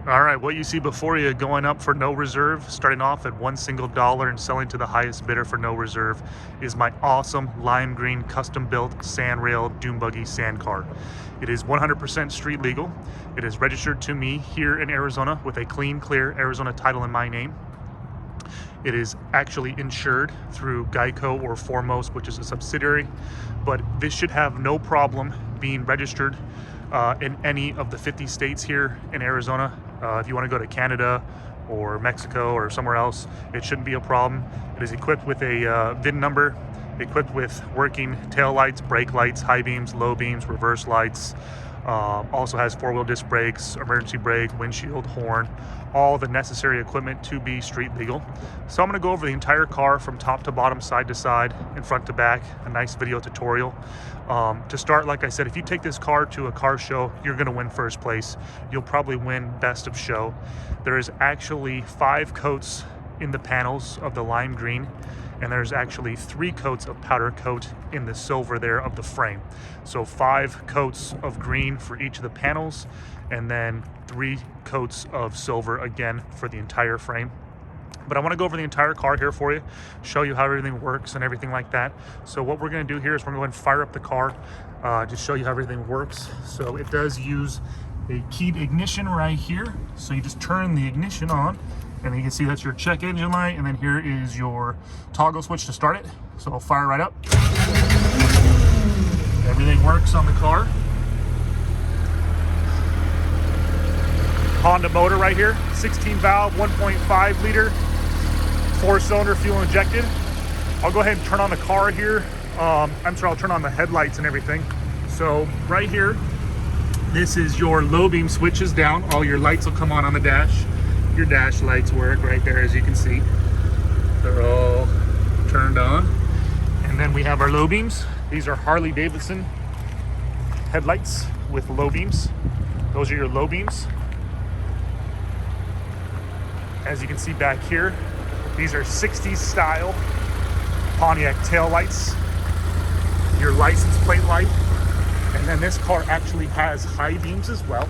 All right, what you see before you going up for no reserve, starting off at $1 single and selling to the highest bidder for no reserve, is my awesome lime green custom built sand rail dune buggy sand car. It is 100% street legal. It is registered to me here in Arizona with a clean, clear Arizona title in my name. It is actually insured through Geico or Foremost, which is a subsidiary, but this should have no problem being registered in any of the 50 states here in Arizona. If you want to go to Canada or Mexico or somewhere else, it shouldn't be a problem. It is equipped with a VIN number, equipped with working tail lights, brake lights, high beams, low beams, reverse lights. Also has four-wheel disc brakes, emergency brake, windshield, horn, all the necessary equipment to be street legal. So I'm going to go over the entire car from top to bottom, side to side, and front to back, a nice video tutorial. To start, like I said, if you take this car to a car show, you're going to win first place. You'll probably win best of show. There is actually 5 coats in the panels of the lime green, and there's actually 3 coats of powder coat in the silver there of the frame. So 5 coats of green for each of the panels, and then 3 coats of silver again for the entire frame. But I want to go over the entire car here for you, show you how everything works and everything like that. So what we're going to do here is we're going to go ahead and fire up the car, just show you how everything works. So it does use a keyed ignition right here. So you just turn the ignition on, and you can see that's your check engine light, and then here is your toggle switch to start it. So I'll fire right up. Everything works on the car. Honda motor right here, 16 valve, 1.5 liter, 4-cylinder fuel injected. I'll go ahead and turn on the car here. I'll turn on the headlights and everything. So right here, this is your low beam switches down. All your lights will come on the dash. Your dash lights work right there, as you can see. They're all turned on. And then we have our low beams. These are Harley Davidson headlights with low beams. Those are your low beams. As you can see back here, these are 60s style Pontiac tail lights, your license plate light. And then this car actually has high beams as well.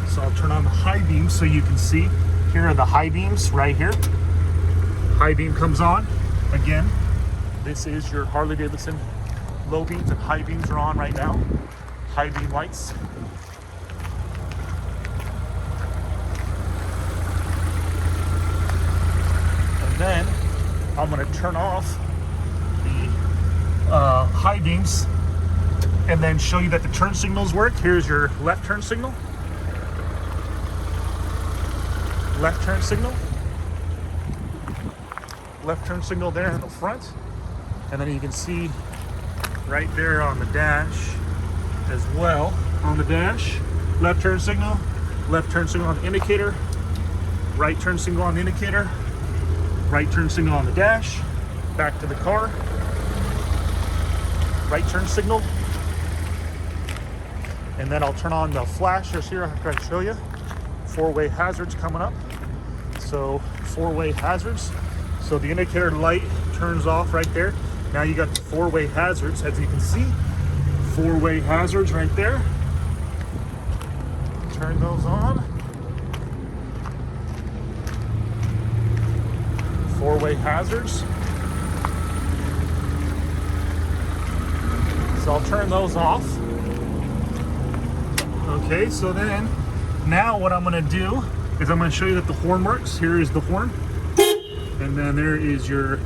So I'll turn on the high beams so you can see. Here are the high beams right here. High beam comes on. Again, this is your Harley Davidson low beams, and high beams are on right now. High beam lights. And then I'm going to turn off the high beams and then show you that the turn signals work. Here's your left turn signal. Left turn signal. Left turn signal there in the front. And then you can see right there on the dash as well. On the dash, left turn signal on the indicator, right turn signal on the indicator, right turn signal on the dash, back to the car, right turn signal. And then I'll turn on the flashers here after I show you. 4-way hazards coming up. So 4-way hazards. So the indicator light turns off right there. Now you got the 4-way hazards, as you can see. 4-way hazards right there. Turn those on. 4-way hazards. So I'll turn those off. Okay, so then now what I'm going to do is I'm going to show you that the horn works. Here is the horn. And then there is your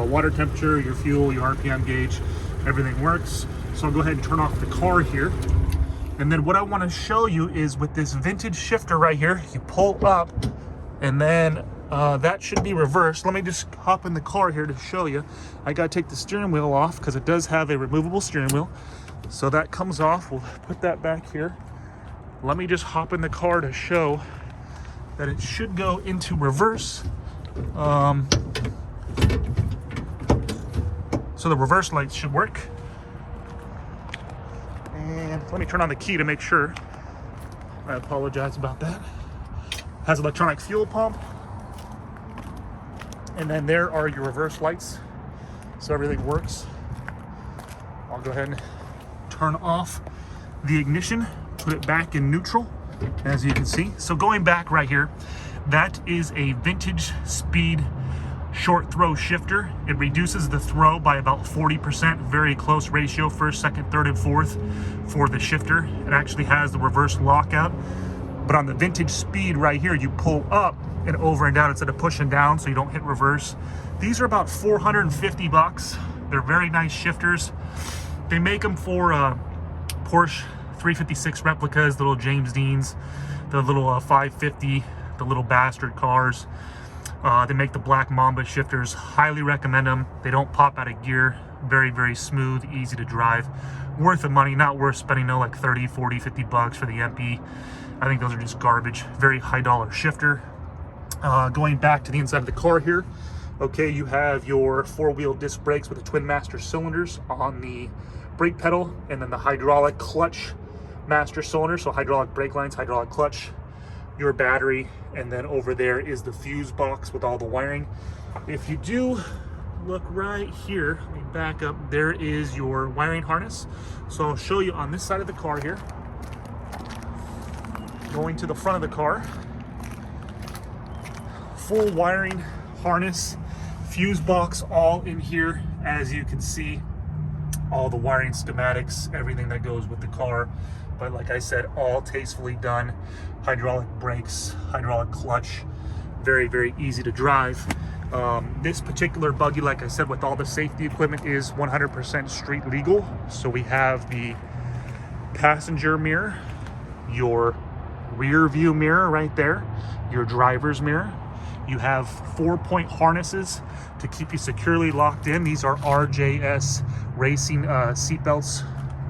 water temperature, your fuel, your RPM gauge. Everything works. So I'll go ahead and turn off the car here. And then what I want to show you is with this vintage shifter right here, you pull up and then that should be reversed. Let me just hop in the car here to show you. I got to take the steering wheel off because it does have a removable steering wheel. So that comes off. We'll put that back here. Let me just hop in the car to show that it should go into reverse. So the reverse lights should work. And let me turn on the key to make sure. I apologize about that. Has electronic fuel pump. And then there are your reverse lights. So everything works. I'll go ahead and turn off the ignition, put it back in neutral. as you can see. So going back right here, that is a vintage speed short throw shifter. It reduces the throw by about 40%, very close ratio, first, second, third, and fourth for the shifter. It actually has the reverse lockout, but on the vintage speed right here, you pull up and over and down instead of pushing down so you don't hit reverse. These are about 450 bucks. They're very nice shifters. They make them for Porsche 356 replicas, the little James Deans, the little 550, the little bastard cars. They make the Black Mamba shifters. Highly recommend them. They don't pop out of gear. Very, very smooth, easy to drive. Worth the money, not worth spending like 30, 40, 50 bucks for the MP. I think those are just garbage. Very high dollar shifter. Going back to the inside of the car here, okay, you have your four-wheel disc brakes with the twin master cylinders on the brake pedal, and then the hydraulic clutch master cylinder, so hydraulic brake lines, hydraulic clutch, your battery, and then over there is the fuse box with all the wiring. If you do look right here, let me back up, there is your wiring harness. So I'll show you on this side of the car here. Going to the front of the car, full wiring harness, fuse box all in here. As you can see, all the wiring schematics, everything that goes with the car. But like I said, all tastefully done. Hydraulic brakes, hydraulic clutch, very, very easy to drive. This particular buggy, like I said, with all the safety equipment, is 100% street legal. So we have the passenger mirror, your rear view mirror right there, your driver's mirror. You have 4-point harnesses to keep you securely locked in. These are RJS racing seatbelts,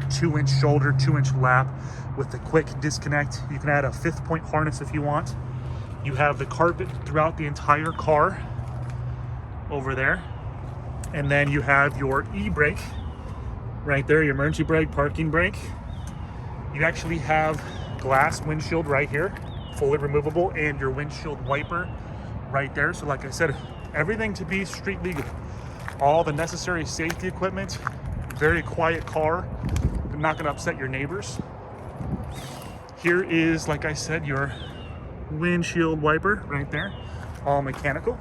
2-inch shoulder, 2-inch lap with the quick disconnect. You can add a 5th point harness if you want. You have the carpet throughout the entire car over there. And then you have your e-brake right there, your emergency brake, parking brake. You actually have glass windshield right here, fully removable, and your windshield wiper right there. So like I said, everything to be street legal. All the necessary safety equipment, very quiet car, not gonna upset your neighbors. Here is, like I said, your windshield wiper right there, all mechanical.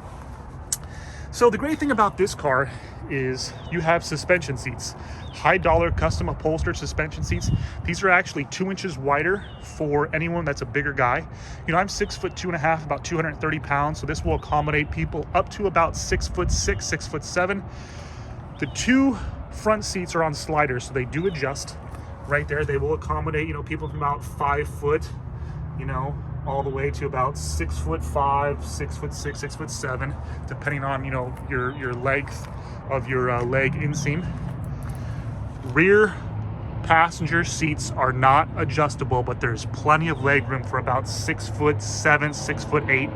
So the great thing about this car is you have suspension seats, high dollar custom upholstered suspension seats. These are actually 2 inches wider for anyone that's a bigger guy. You know, I'm 6'2.5", about 230 pounds. So this will accommodate people up to about 6'6", 6'7". The 2 front seats are on sliders, so they do adjust right there. They will accommodate, you know, people from about 5 foot, you know, all the way to about 6'5", 6'6", 6'7", depending on, you know, your length of your leg inseam. Rear passenger seats are not adjustable, but there's plenty of leg room for about 6'7", 6'8",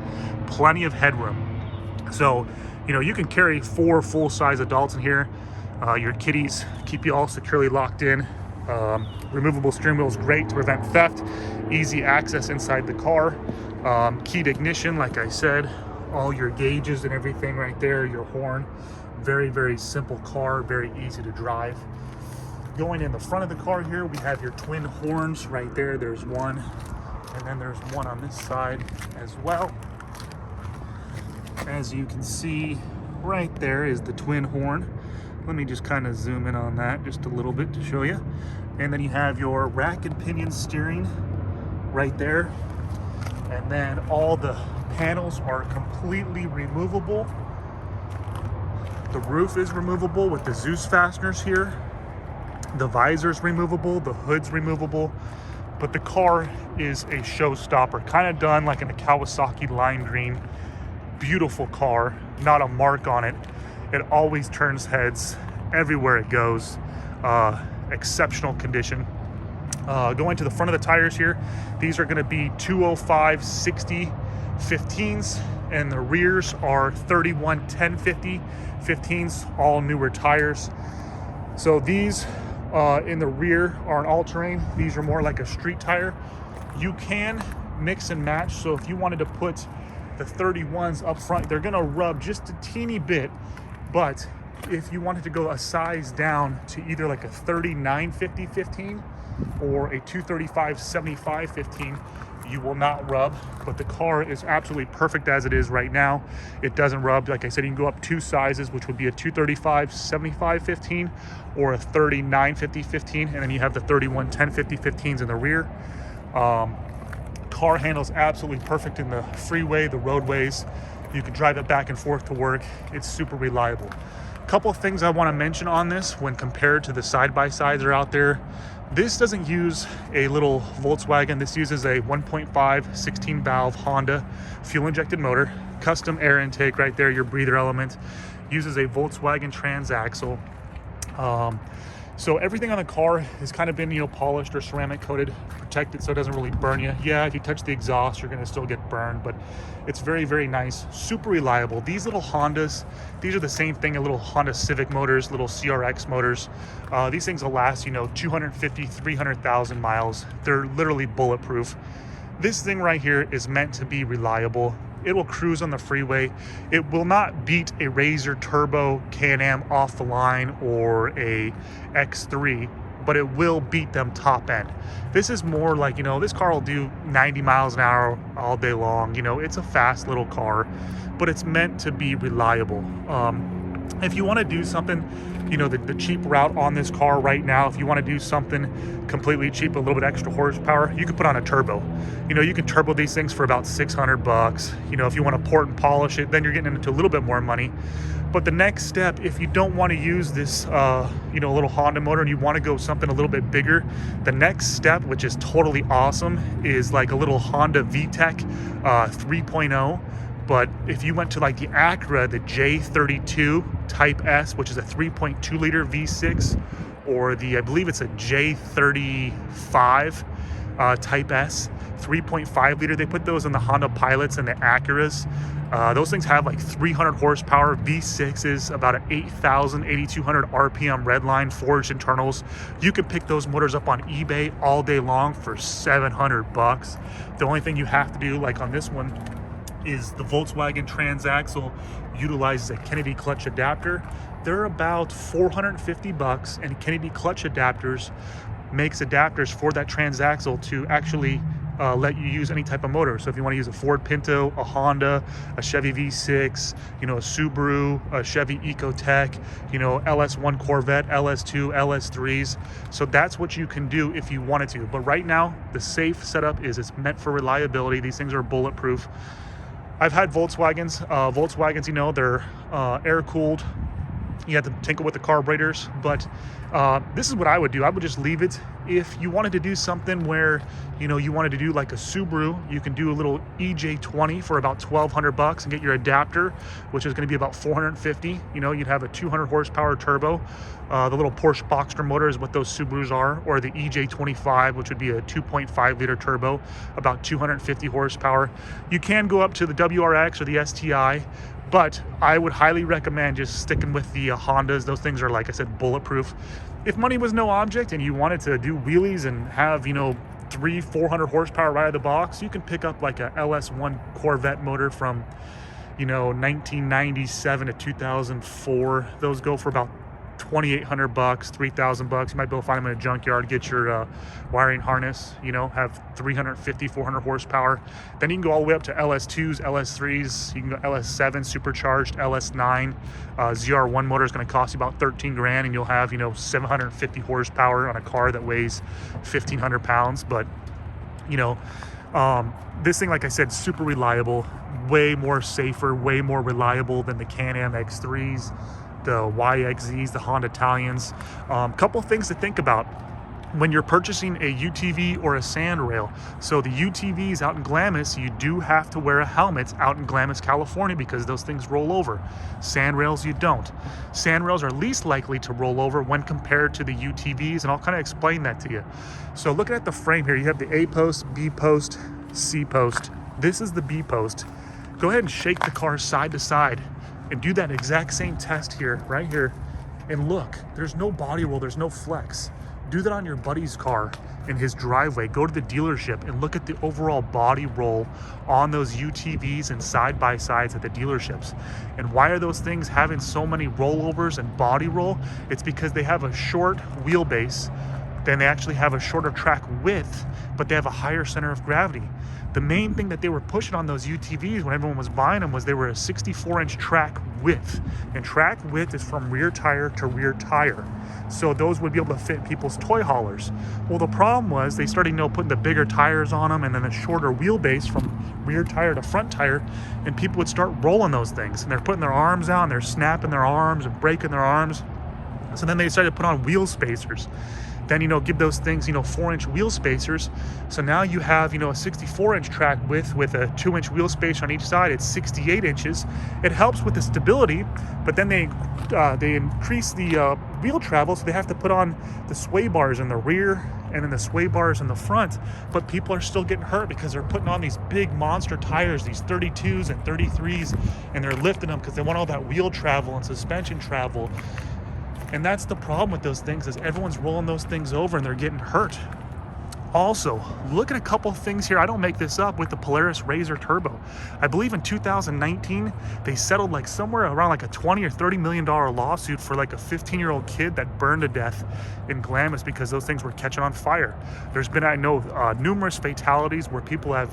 plenty of headroom. So, you know, you can carry 4 full-size adults in here. Your kiddies, keep you all securely locked in. Removable steering wheel is great to prevent theft. Easy access inside the car. Keyed ignition, like I said, all your gauges and everything right there, your horn. Very, very simple car, very easy to drive. Going in the front of the car here, we have your twin horns right there. There's one, and then there's one on this side as well. As you can see, right there is the twin horn. Let me just kind of zoom in on that just a little bit to show you. And then you have your rack and pinion steering right there. And then all the panels are completely removable. The roof is removable with the Zeus fasteners here. The visor's removable, the hood's removable. But the car is a showstopper, kind of done like in a Kawasaki lime green. Beautiful car, not a mark on it. It always turns heads everywhere it goes. Exceptional condition. Going to the front of the tires here, these are going to be 205/60 15s, and the rears are 31 1050 15s, all newer tires. So these in the rear are an all-terrain. These are more like a street tire. You can mix and match, so if you wanted to put the 31s up front, they're going to rub just a teeny bit. But if you wanted to go a size down to either like a 3950 15 or a 235/75 15, you will not rub, but the car is absolutely perfect as it is right now. It doesn't rub. Like I said, you can go up 2 sizes, which would be a 235 75 15 or a 39 50 15, and then you have the 31 10 50 15s in the rear. Car handles absolutely perfect in the freeway, the roadways. You can drive it back and forth to work. It's super reliable. Couple of things I want to mention on this when compared to the side-by-sides that are out there. This doesn't use a little Volkswagen. This uses a 1.5 16 valve Honda fuel injected motor, custom air intake right there, your breather element. Uses a Volkswagen transaxle. So everything on the car has kind of been, polished or ceramic coated, protected so it doesn't really burn you. Yeah, if you touch the exhaust, you're gonna still get burned, but it's very, very nice, super reliable. These little Hondas, these are the same thing, little Honda Civic motors, little CRX motors. These things will last, 250, 300,000 miles. They're literally bulletproof. This thing right here is meant to be reliable. It will cruise on the freeway. It will not beat a Razor Turbo Can-Am off the line or a X3, but it will beat them top end. This is more like, this car will do 90 miles an hour all day long. It's a fast little car, but it's meant to be reliable. If you want to do something, the cheap route on this car right now, if you want to do something completely cheap, a little bit extra horsepower, you could put on a turbo. You can turbo these things for about $600. If you want to port and polish it, then you're getting into a little bit more money. But the next step, if you don't want to use this, little Honda motor and you want to go something a little bit bigger, the next step, which is totally awesome, is like a little Honda VTEC 3.0. But if you went to like the Acura, the J32 Type S, which is a 3.2 liter V6, or I believe it's a J35 Type S, 3.5 liter. They put those in the Honda Pilots and the Acuras. Those things have like 300 horsepower. V6s, about an 8,200 RPM redline, forged internals. You can pick those motors up on eBay all day long for $700. The only thing you have to do, like on this one, is the Volkswagen transaxle utilizes a Kennedy clutch adapter. They're about $450, and Kennedy clutch adapters makes adapters for that transaxle to actually let you use any type of motor. So if you want to use a Ford Pinto, a Honda, a Chevy V6, a Subaru, a Chevy Ecotec, LS1 Corvette, LS2, LS3s. So that's what you can do if you wanted to. But right now, the safe setup is it's meant for reliability. These things are bulletproof. I've had Volkswagens. Volkswagens, they're air-cooled. You have to tinker with the carburetors, but this is what I would do. I would just leave it. If you wanted to do something where, you wanted to do like a Subaru, you can do a little EJ20 for about $1,200 and get your adapter, which is going to be about $450. You'd have a 200 horsepower turbo. The little Porsche Boxster motor is what those Subarus are, or the EJ25, which would be a 2.5 liter turbo, about 250 horsepower. You can go up to the WRX or the STI, but I would highly recommend just sticking with the Hondas. Those things are, like I said, bulletproof. If money was no object and you wanted to do wheelies and have, 300-400 horsepower right out of the box, you can pick up like a LS1 Corvette motor from, 1997 to 2004. Those go for about $2,800, $3,000. You might be able to find them in a junkyard, get your wiring harness, have 350, 400 horsepower. Then you can go all the way up to LS2s, LS3s. You can go LS7 supercharged, LS9. ZR1 motor is going to cost you about 13 grand, and you'll have, 750 horsepower on a car that weighs 1,500 pounds. But, this thing, like I said, super reliable, way more safer, way more reliable than the Can-Am X3s, the YXZs, the Honda Italians. Couple things to think about when you're purchasing a UTV or a sand rail. So the UTVs out in Glamis, you do have to wear a helmet out in Glamis, California, because those things roll over. Sand rails, you don't. Sand rails are least likely to roll over when compared to the UTVs, and I'll kind of explain that to you. So looking at the frame here, you have the A post, B post, C post. This is the B post. Go ahead and shake the car side to side and do that exact same test here, right here. And look, there's no body roll, there's no flex. Do that on your buddy's car in his driveway. Go to the dealership and look at the overall body roll on those UTVs and side-by-sides at the dealerships. And why are those things having so many rollovers and body roll? It's because they have a short wheelbase then they actually have a shorter track width, but they have a higher center of gravity. The main thing that they were pushing on those UTVs when everyone was buying them was they were a 64-inch track width, and track width is from rear tire to rear tire. So those would be able to fit people's toy haulers. Well, the problem was they started, putting the bigger tires on them and then a shorter wheelbase from rear tire to front tire, and people would start rolling those things, and they're putting their arms out and they're snapping their arms and breaking their arms. So then they started to put on wheel spacers. Then, give those things, 4-inch wheel spacers. So now you have, a 64-inch track width with a 2-inch wheel spacer on each side. It's 68 inches. It helps with the stability, but then they increase the wheel travel, so they have to put on the sway bars in the rear and then the sway bars in the front. But people are still getting hurt because they're putting on these big monster tires, these 32s and 33s, and they're lifting them because they want all that wheel travel and suspension travel. And that's the problem with those things, is everyone's rolling those things over and they're getting hurt. Also, look at a couple things here. I don't make this up with the Polaris RZR Turbo. I believe in 2019, they settled like somewhere around like a $20 or $30 million lawsuit for like a 15-year-old kid that burned to death in Glamis because those things were catching on fire. There's been, I know, numerous fatalities where people have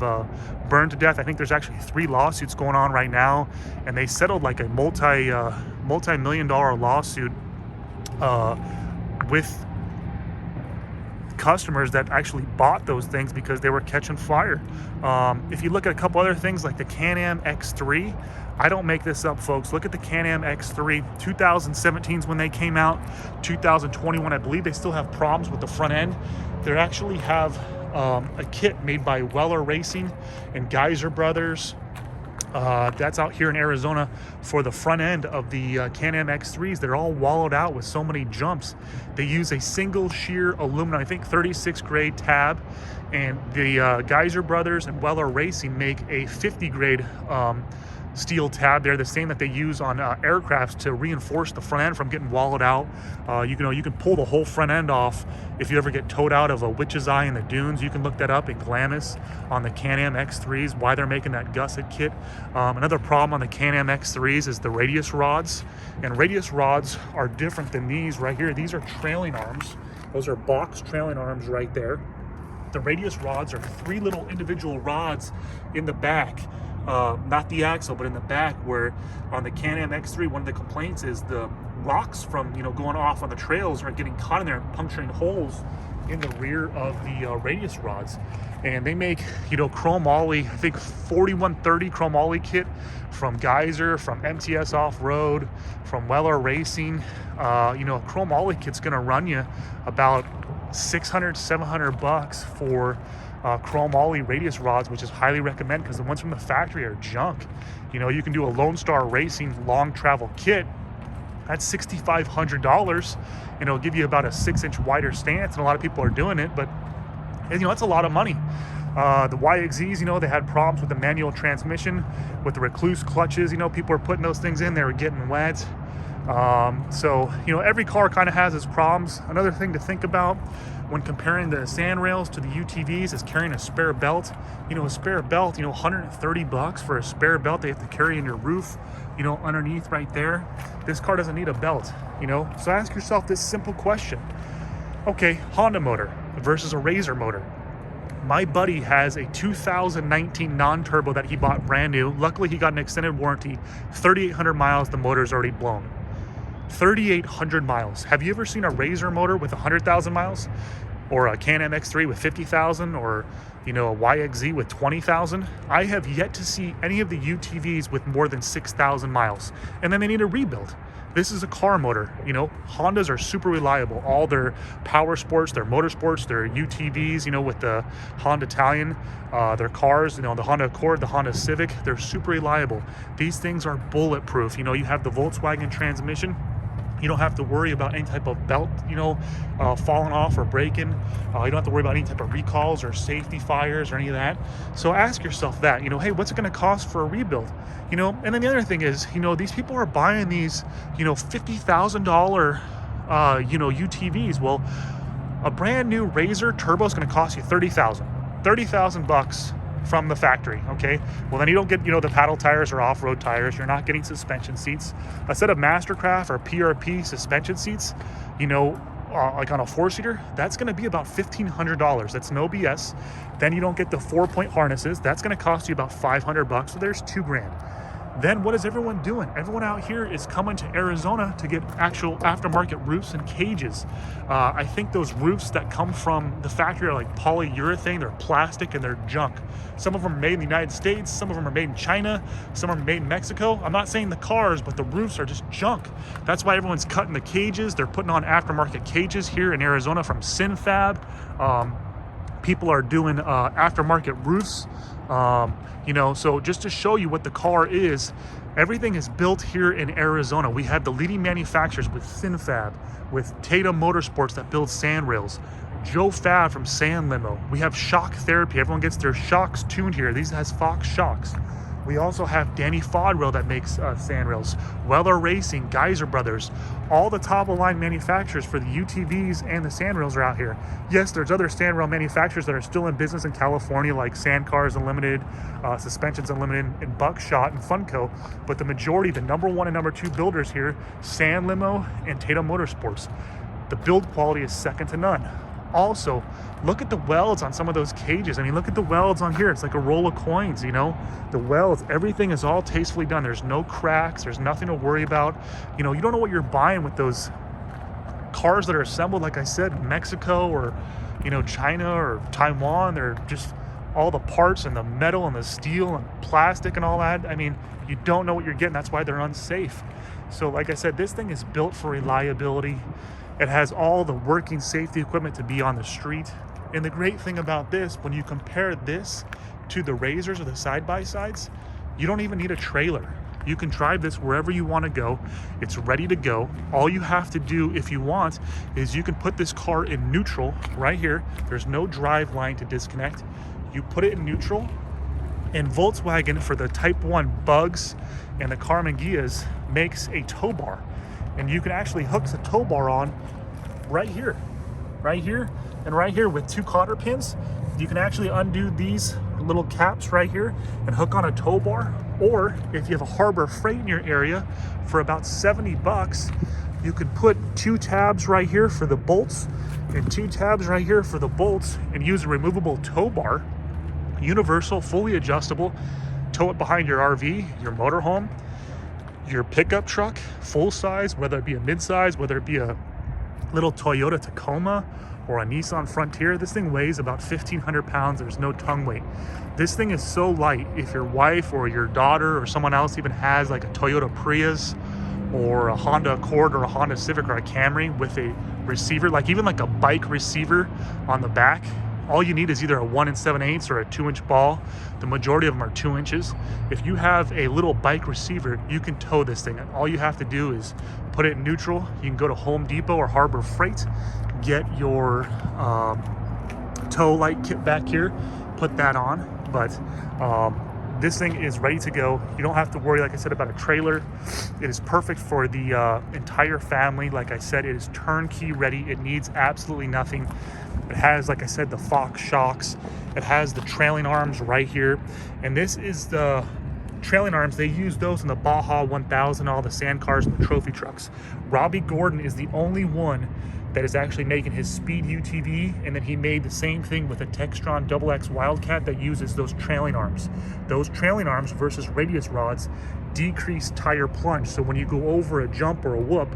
burned to death. I think there's actually 3 lawsuits going on right now, and they settled like a multi-million dollar lawsuit with customers that actually bought those things because they were catching fire. If you look at a couple other things like the Can-Am X3, I don't make this up, folks. Look at the Can-Am X3. 2017 is when they came out. 2021, I believe they still have problems with the front end. They actually have a kit made by Weller Racing and Geyser Brothers. That's out here in Arizona for the front end of the Can-Am X3s. They're all wallowed out with so many jumps. They use a single shear aluminum, I think 36 grade tab, and the Geyser Brothers and Weller Racing make a 50 grade steel tab. They're the same that they use on aircrafts to reinforce the front end from getting wallowed out. You can pull the whole front end off if you ever get towed out of a witch's eye in the dunes. You can look that up in Glamis on the Can-Am X3s, why they're making that gusset kit. Another problem on the Can-Am X3s is the radius rods, and radius rods are different than these right here. These are trailing arms. Those are box trailing arms right there. The radius rods are 3 little individual rods in the back. Not the axle, but in the back, where on the Can-Am X3, one of the complaints is the rocks from going off on the trails are getting caught in there and puncturing holes in the rear of the radius rods. And they make chromoly, I think 4130 chromoly kit from Geyser, from MTS Off-Road, from Weller Racing. A chromoly kit's gonna run you about $600-700 for chromoly radius rods, which is highly recommended because the ones from the factory are junk. You can do a Lone Star Racing long travel kit. That's $6,500, and it'll give you about a 6-inch wider stance, and a lot of people are doing it, but that's a lot of money. The YXZs, they had problems with the manual transmission, with the recluse clutches. People are putting those things in, they were getting wet. So every car kind of has its problems. Another thing to think about when comparing the sand rails to the UTVs is carrying a spare belt. A spare belt, $130 for a spare belt they have to carry in your roof, underneath right there. This car doesn't need a belt, So ask yourself this simple question. Okay, Honda motor versus a RZR motor. My buddy has a 2019 non-turbo that he bought brand new. Luckily, he got an extended warranty. 3,800 miles, the motor's already blown. 3,800 miles. Have you ever seen a RZR motor with 100,000 miles? Or a Can-Am X3 with 50,000? Or, a YXZ with 20,000? I have yet to see any of the UTVs with more than 6,000 miles. And then they need a rebuild. This is a car motor. Hondas are super reliable. All their power sports, their motorsports, their UTVs, with the Honda Italian, their cars, the Honda Accord, the Honda Civic, they're super reliable. These things are bulletproof. You have the Volkswagen transmission. You don't have to worry about any type of belt, falling off or breaking. You don't have to worry about any type of recalls or safety fires or any of that. So ask yourself that, hey, what's it going to cost for a rebuild? And then the other thing is, these people are buying these, $50,000, UTVs. Well, a brand new RZR Turbo is going to cost you $30,000 from the factory. Okay, well then you don't get the paddle tires or off-road tires. You're not getting suspension seats. A set of Mastercraft or PRP suspension seats, like on a 4-seater, that's going to be about $1,500. That's no BS. Then you don't get the 4-point harnesses. That's going to cost you about $500. So there's $2,000. Then what is everyone doing? Everyone out here is coming to Arizona to get actual aftermarket roofs and cages. I think those roofs that come from the factory are like polyurethane, they're plastic and they're junk. Some of them are made in the United States, some of them are made in China, some are made in Mexico. I'm not saying the cars, but the roofs are just junk. That's why everyone's cutting the cages. They're putting on aftermarket cages here in Arizona from Synfab. People are doing aftermarket roofs. So just to show you what the car is, everything is built here in Arizona. We have the leading manufacturers with Synfab, with Tatum Motorsports that builds sand rails, Joe Fab from Sand Limo. We have Shock Therapy. Everyone gets their shocks tuned here. These has Fox shocks. We also have Danny Fodwell that makes sand rails, Weller Racing, Geyser Brothers. All the top of line manufacturers for the UTVs and the sand rails are out here. Yes, there's other sand rail manufacturers that are still in business in California, like Sand Cars Unlimited, Suspensions Unlimited, and Buckshot and Funco. But the majority, the number 1 and number 2 builders here, Sand Limo and Tatum Motorsports. The build quality is second to none. Also, look at the welds on some of those cages. I mean, look at the welds on here. It's like a roll of coins, The welds, everything is all tastefully done. There's no cracks. There's nothing to worry about. You don't know what you're buying with those cars that are assembled, like I said, in Mexico or, China or Taiwan. They're just all the parts and the metal and the steel and plastic and all that. I mean, you don't know what you're getting. That's why they're unsafe. So like I said, this thing is built for reliability. It has all the working safety equipment to be on the street. And the great thing about this, when you compare this to the RZRs or the side-by-sides, you don't even need a trailer. You can drive this wherever you want to go. It's ready to go. All you have to do, if you want, is you can put this car in neutral right here. There's no drive line to disconnect. You put it in neutral, and Volkswagen, for the Type 1 Bugs and the Karmann Ghias, makes a tow bar. And you can actually hook the tow bar on right here, and right here with 2 cotter pins. You can actually undo these little caps right here and hook on a tow bar. Or if you have a Harbor Freight in your area, for about $70, you could put 2 tabs right here for the bolts and 2 tabs right here for the bolts and use a removable tow bar, universal, fully adjustable. Tow it behind your RV, your motorhome, your pickup truck, full size, whether it be a mid-size, whether it be a little Toyota Tacoma or a Nissan Frontier. This thing weighs about 1,500 pounds. There's no tongue weight. This thing is so light. If your wife or your daughter or someone else even has like a Toyota Prius or a Honda Accord or a Honda Civic or a Camry with a receiver, like even like a bike receiver on the back, all you need is either a 1 7/8 or a 2-inch ball. The majority of them are 2 inches. If you have a little bike receiver, you can tow this thing. All you have to do is put it in neutral. You can go to Home Depot or Harbor Freight, get your tow light kit back here, put that on. But this thing is ready to go. You don't have to worry, like I said, about a trailer. It is perfect for the entire family. Like I said, it is turnkey ready. It needs absolutely nothing. It has, like I said, the Fox shocks. It has the trailing arms right here. And this is the trailing arms. They use those in the Baja 1000, all the sand cars and the trophy trucks. Robbie Gordon is the only one that is actually making his Speed UTV, and then he made the same thing with a Textron XX Wildcat that uses those trailing arms. Those trailing arms versus radius rods decrease tire plunge. So when you go over a jump or a whoop,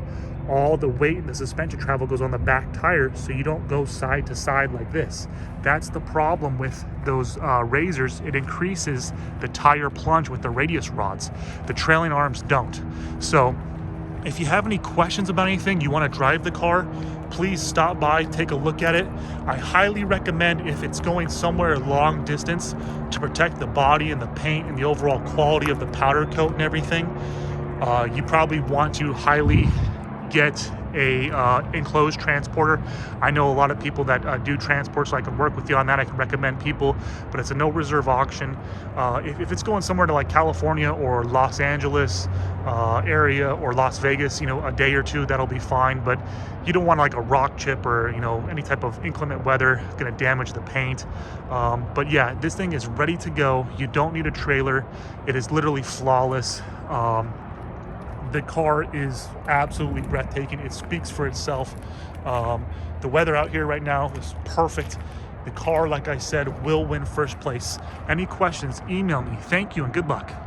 all the weight and the suspension travel goes on the back tire, so you don't go side to side like this. That's the problem with those RZRs. It increases the tire plunge with the radius rods. The trailing arms don't. So if you have any questions about anything, you want to drive the car, please stop by, take a look at it. I highly recommend, if it's going somewhere long distance, to protect the body and the paint and the overall quality of the powder coat and everything. You probably want to highly get a enclosed transporter. I know a lot of people that do transport, so I can work with you on that. I can recommend people, but it's a no reserve auction. If it's going somewhere to like California or Los Angeles area or Las Vegas, a day or two, that'll be fine. But you don't want like a rock chip or any type of inclement weather going to damage the paint. But yeah, this thing is ready to go. You don't need a trailer. It is literally flawless. The car is absolutely breathtaking. It speaks for itself. The weather out here right now is perfect. The car, like I said, will win first place. Any questions, email me. Thank you and good luck.